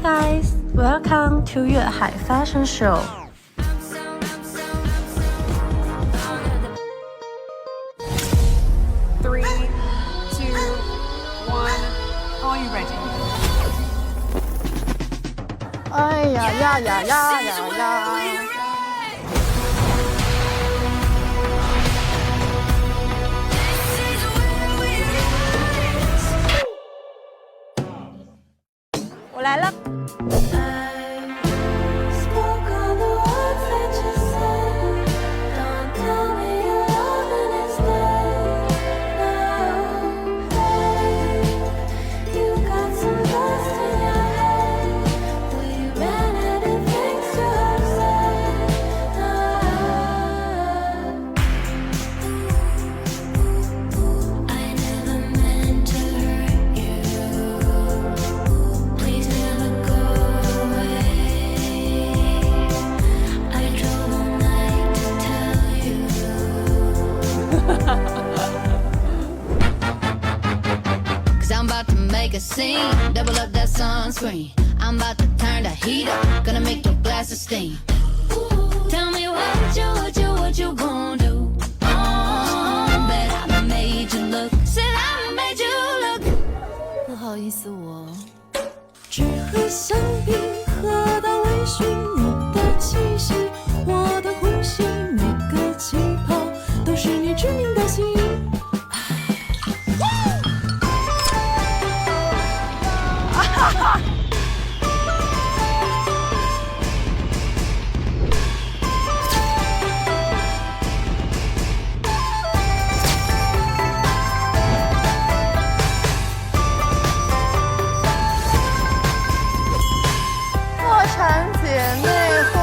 guys, welcome to 粤海 Fashion Show. Three, two, one. Are you ready? 哎呀呀呀呀呀呀！我来了。I'm about to make a scene, double up that sunscreen. I'm about to turn the heat up, gonna make your glasses steam. Tell me what you gonna do? Oh, bet I made you look, said I made you look. 不好意思，我只喝香槟，喝到微醺，你的气息，我的呼吸，每个气泡都是你致命的吸引。破产姐妹花。